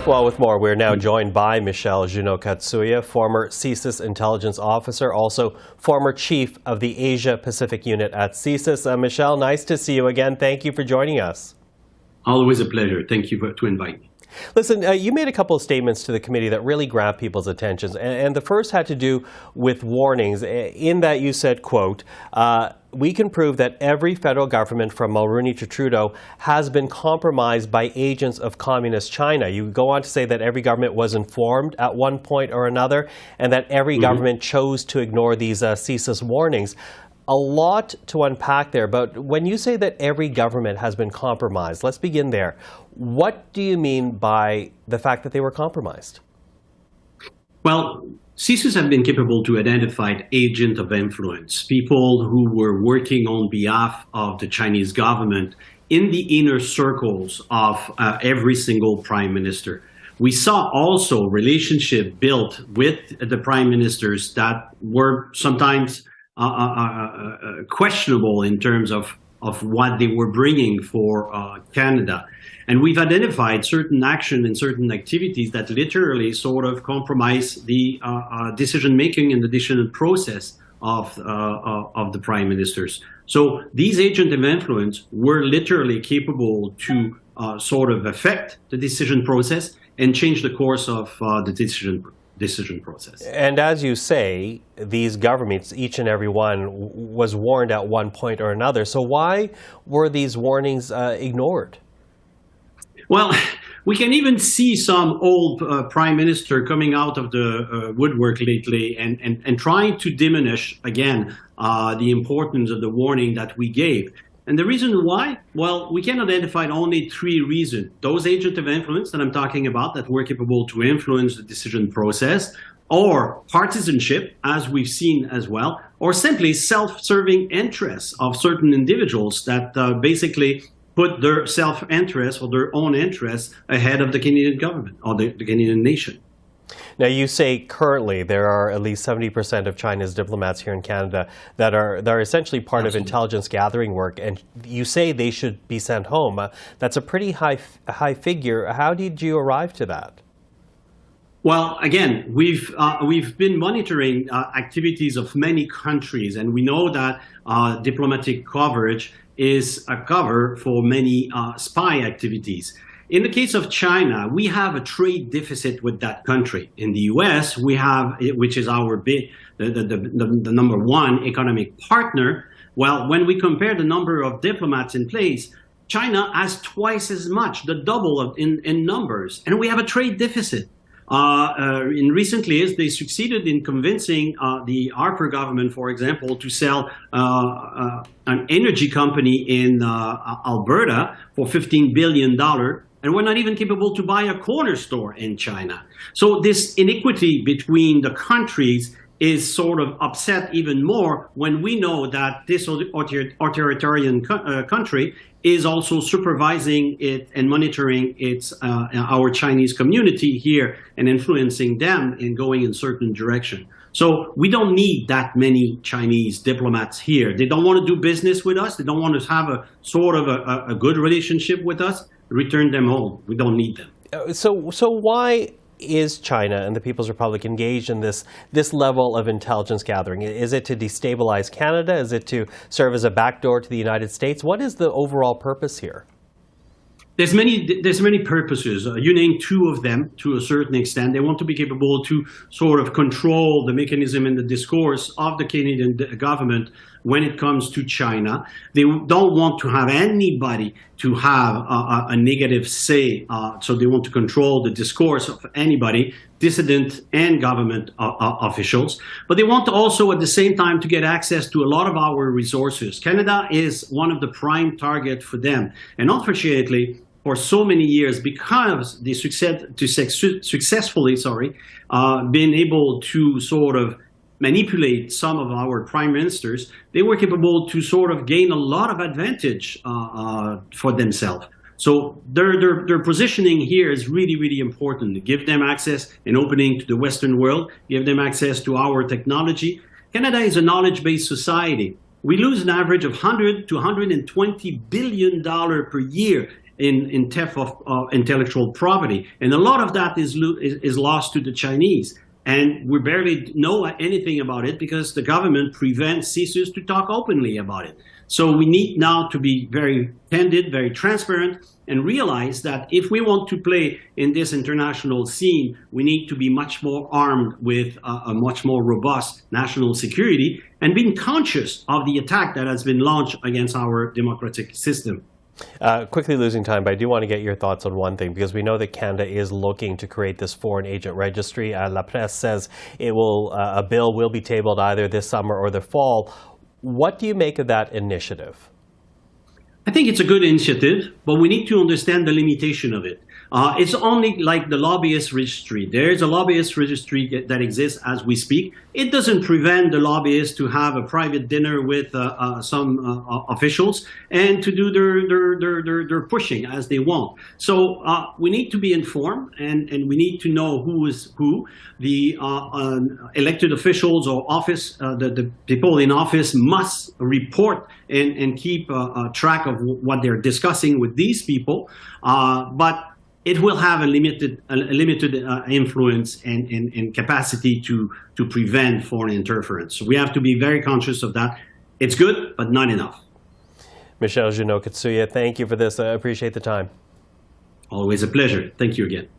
Well, with more, we're now joined by Michel Juneau-Katsuya, former CSIS intelligence officer, also former chief of the Asia-Pacific unit at CSIS. Michel, nice to see you again. Thank you for joining us. Always a pleasure. Thank you to invite me. Listen, you made a couple of statements to the committee that really grabbed people's attention, and the first had to do with warnings. In that you said, quote, we can prove that every federal government from Mulroney to Trudeau has been compromised by agents of Communist China. You go on to say that every government was informed at one point or another, and that every government chose to ignore these CSIS warnings. A lot to unpack there, but when you say that every government has been compromised, let's begin there. What do you mean by the fact that they were compromised? Well, CSIS have been capable to identify agents of influence, people who were working on behalf of the Chinese government in the inner circles of every single prime minister. We saw also relationship built with the prime ministers that were sometimes questionable in terms of what they were bringing for Canada. And we've identified certain action and certain activities that literally sort of compromise the decision-making and the decision process of the prime ministers. So these agents of influence were literally capable to sort of affect the decision process and change the course of the decision process. And as you say, these governments, each and every one, was warned at one point or another. So why were these warnings ignored? Well, we can even see some old prime minister coming out of the woodwork lately and trying to diminish, again, the importance of the warning that we gave. And the reason why? Well, we can identify only three reasons. Those agents of influence that I'm talking about that were capable to influence the decision process, or partisanship, as we've seen as well, or simply self-serving interests of certain individuals that basically put their self-interest or their own interests ahead of the Canadian government or the Canadian nation. Now, you say currently there are at least 70% of China's diplomats here in Canada that are essentially part of intelligence gathering work, and you say they should be sent home. That's a pretty high figure. How did you arrive to that? Well, again, we've been monitoring activities of many countries, and we know that diplomatic coverage is a cover for many spy activities. In the case of China, we have a trade deficit with that country. In the U.S., we have, which is our the number one economic partner. Well, when we compare the number of diplomats in place, China has twice as much, the double in numbers, and we have a trade deficit. In recent years, they succeeded in convincing the Harper government, for example, to sell an energy company in Alberta for $15 billion. And we're not even capable to buy a corner store in China. So this inequity between the countries is sort of upset even more when we know that this authoritarian country is also supervising it and monitoring our Chinese community here and influencing them in going in certain direction. So we don't need that many Chinese diplomats here. They don't want to do business with us. They don't want to have a sort of a good relationship with us. Return them home. We don't need them. So why is China and the People's Republic engaged in this level of intelligence gathering? Is it to destabilize Canada? Is it to serve as a backdoor to the United States? What is the overall purpose here? There's many purposes. You named two of them to a certain extent. They want to be capable to sort of control the mechanism and the discourse of the Canadian government when it comes to China. They don't want to have anybody to have a negative say. So they want to control the discourse of anybody, dissident and government officials. But they want to also at the same time to get access to a lot of our resources. Canada is one of the prime targets for them. And unfortunately, for so many years, because they successfully been able to sort of manipulate some of our prime ministers, they were capable to sort of gain a lot of advantage for themselves. So their positioning here is really, really important. Give them access and opening to the Western world, give them access to our technology. Canada is a knowledge-based society. We lose an average of $100 to $120 billion per year in theft of intellectual property. And a lot of that is lost to the Chinese. And we barely know anything about it because the government prevents CSIS to talk openly about it. So we need now to be very candid, very transparent, and realize that if we want to play in this international scene, we need to be much more armed with a much more robust national security and being conscious of the attack that has been launched against our democratic system. Quickly losing time, but I do want to get your thoughts on one thing, because we know that Canada is looking to create this foreign agent registry. La Presse says a bill will be tabled either this summer or the fall. What do you make of that initiative? I think it's a good initiative, but we need to understand the limitation of it. It's only like the lobbyist registry. There's a lobbyist registry that exists as we speak. It doesn't prevent the lobbyists to have a private dinner with some officials and to do their pushing as they want. So we need to be informed, and we need to know who is who. The elected officials or the people in office must report and keep track of what they're discussing with these people. But it will have a limited influence and capacity to prevent foreign interference. So we have to be very conscious of that. It's good, but not enough. Michel Juneau-Katsuya, thank you for this. I appreciate the time. Always a pleasure. Thank you again.